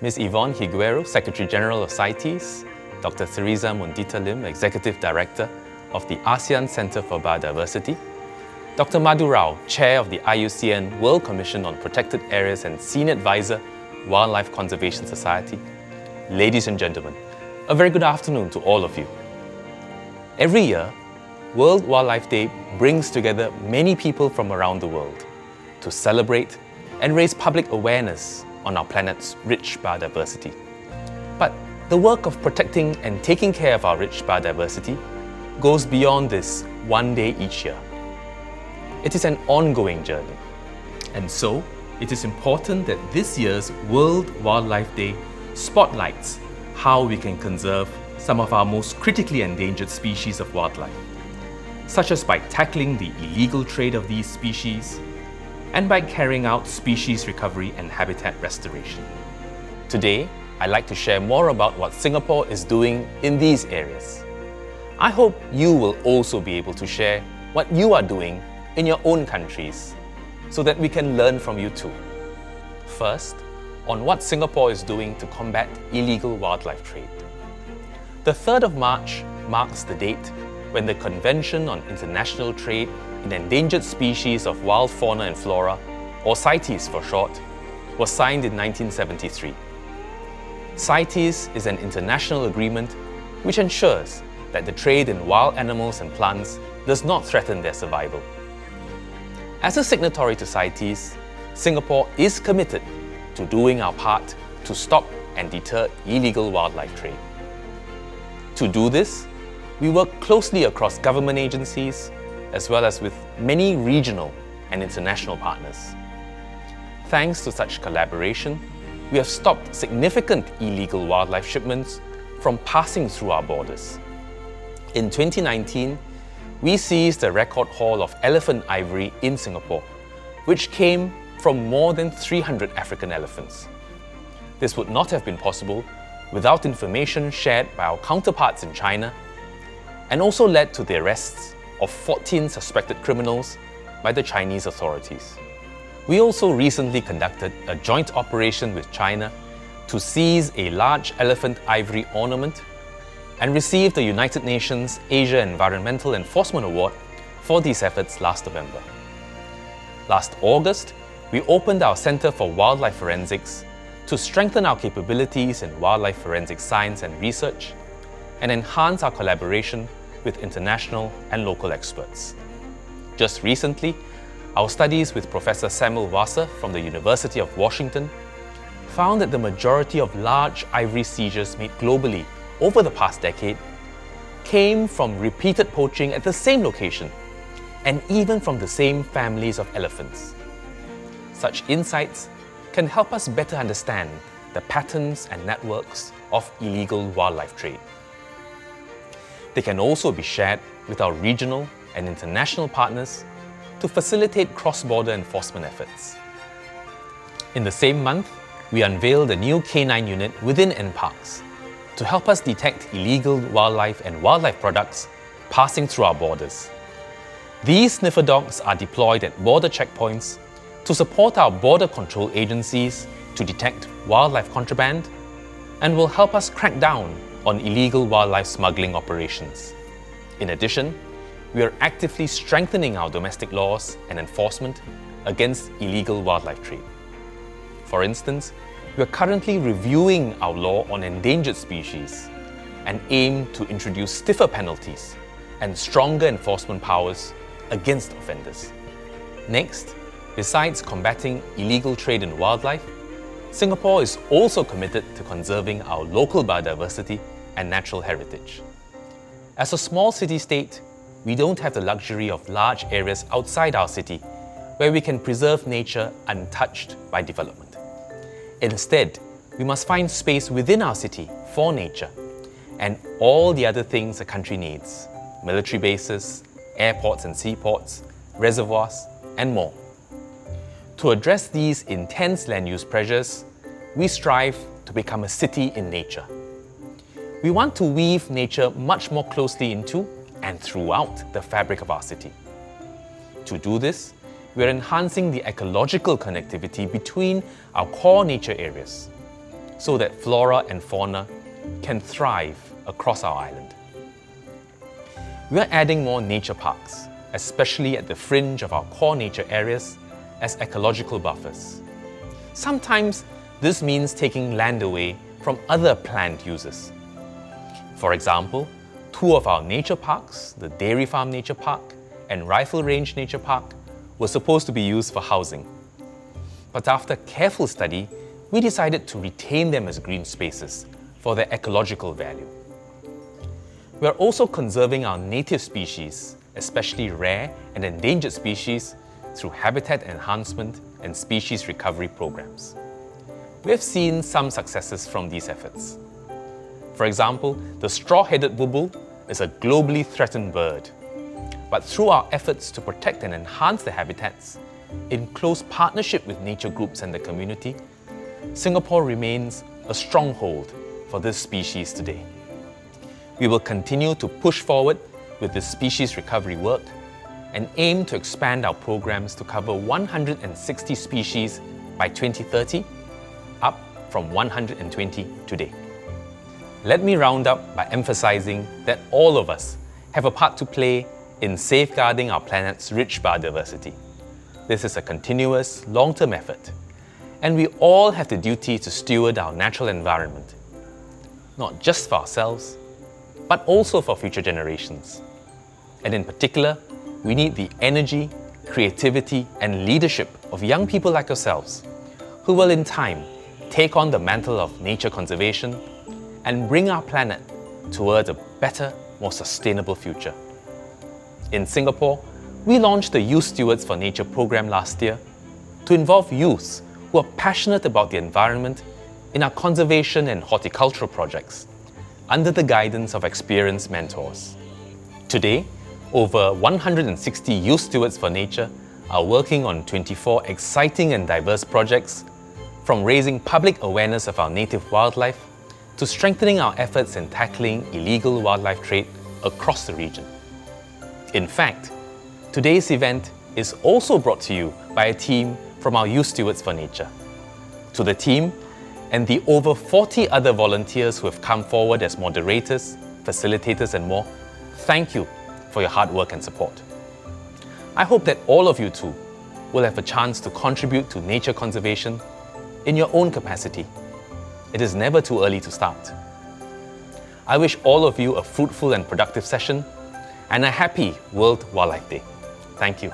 Ms. Yvonne Higuero, Secretary General of CITES, Dr. Theresa Mondita Lim, Executive Director of the ASEAN Centre for Biodiversity, Dr. Madhu Rao, Chair of the IUCN World Commission on Protected Areas and Senior Advisor, Wildlife Conservation Society. Ladies and gentlemen, a very good afternoon to all of you. Every year, World Wildlife Day brings together many people from around the world to celebrate and raise public awareness on our planet's rich biodiversity. But the work of protecting and taking care of our rich biodiversity goes beyond this one day each year. It is an ongoing journey. And so, it is important that this year's World Wildlife Day spotlights how we can conserve some of our most critically endangered species of wildlife, such as by tackling the illegal trade of these species and by carrying out species recovery and habitat restoration. Today, I'd like to share more about what Singapore is doing in these areas. I hope you will also be able to share what you are doing in your own countries so that we can learn from you too. First, on what Singapore is doing to combat illegal wildlife trade. The 3rd of March marks the date when the Convention on International Trade in Endangered Species of Wild Fauna and Flora, or CITES for short, was signed in 1973. CITES is an international agreement which ensures that the trade in wild animals and plants does not threaten their survival. As a signatory to CITES, Singapore is committed to doing our part to stop and deter illegal wildlife trade. To do this, we work closely across government agencies, as well as with many regional and international partners. Thanks to such collaboration, we have stopped significant illegal wildlife shipments from passing through our borders. In 2019, we seized a record haul of elephant ivory in Singapore, which came from more than 300 African elephants. This would not have been possible without information shared by our counterparts in China, and also led to the arrests of 14 suspected criminals by the Chinese authorities. We also recently conducted a joint operation with China to seize a large elephant ivory ornament and received the United Nations Asia Environmental Enforcement Award for these efforts last November. Last August, we opened our Centre for Wildlife Forensics to strengthen our capabilities in wildlife forensic science and research and enhance our collaboration with international and local experts. Just recently, our studies with Professor Samuel Wasser from the University of Washington found that the majority of large ivory seizures made globally over the past decade came from repeated poaching at the same location and even from the same families of elephants. Such insights can help us better understand the patterns and networks of illegal wildlife trade. They can also be shared with our regional and international partners to facilitate cross-border enforcement efforts. In the same month, we unveiled a new canine unit within NParks to help us detect illegal wildlife and wildlife products passing through our borders. These sniffer dogs are deployed at border checkpoints to support our border control agencies to detect wildlife contraband and will help us crack down on illegal wildlife smuggling operations. In addition, we are actively strengthening our domestic laws and enforcement against illegal wildlife trade. For instance, we are currently reviewing our law on endangered species and aim to introduce stiffer penalties and stronger enforcement powers against offenders. Next, besides combating illegal trade in wildlife, Singapore is also committed to conserving our local biodiversity and natural heritage. As a small city-state, we don't have the luxury of large areas outside our city where we can preserve nature untouched by development. Instead, we must find space within our city for nature and all the other things a country needs: military bases, airports and seaports, reservoirs, and more. To address these intense land use pressures, we strive to become a city in nature. We want to weave nature much more closely into and throughout the fabric of our city. To do this, we are enhancing the ecological connectivity between our core nature areas. so that flora and fauna can thrive across our island. We are adding more nature parks, especially at the fringe of our core nature areas, as ecological buffers. Sometimes this means taking land away from other planned uses. For example, 2 of our nature parks, the Dairy Farm Nature Park and Rifle Range Nature Park, were supposed to be used for housing. But after careful study, we decided to retain them as green spaces for their ecological value. We are also conserving our native species, especially rare and endangered species, through habitat enhancement and species recovery programs. We have seen some successes from these efforts. For example, the straw-headed bulbul is a globally threatened bird. But through our efforts to protect and enhance the habitats, in close partnership with nature groups and the community, Singapore remains a stronghold for this species today. We will continue to push forward with this species recovery work and aim to expand our programs to cover 160 species by 2030, up from 120 today. Let me round up by emphasizing that all of us have a part to play in safeguarding our planet's rich biodiversity. This is a continuous, long-term effort, and we all have the duty to steward our natural environment, not just for ourselves, but also for future generations. And in particular, we need the energy, creativity, and leadership of young people like yourselves, who will in time take on the mantle of nature conservation and bring our planet towards a better, more sustainable future. In Singapore, we launched the Youth Stewards for Nature program last year to involve youths who are passionate about the environment in our conservation and horticultural projects under the guidance of experienced mentors. Today, over 160 Youth Stewards for Nature are working on 24 exciting and diverse projects, from raising public awareness of our native wildlife to strengthening our efforts in tackling illegal wildlife trade across the region. In fact, today's event is also brought to you by a team from our Youth Stewards for Nature. To the team and the over 40 other volunteers who have come forward as moderators, facilitators and more, thank you for your hard work and support. I hope that all of you too will have a chance to contribute to nature conservation in your own capacity. It is never too early to start. I wish all of you a fruitful and productive session and a happy World Wildlife Day. Thank you.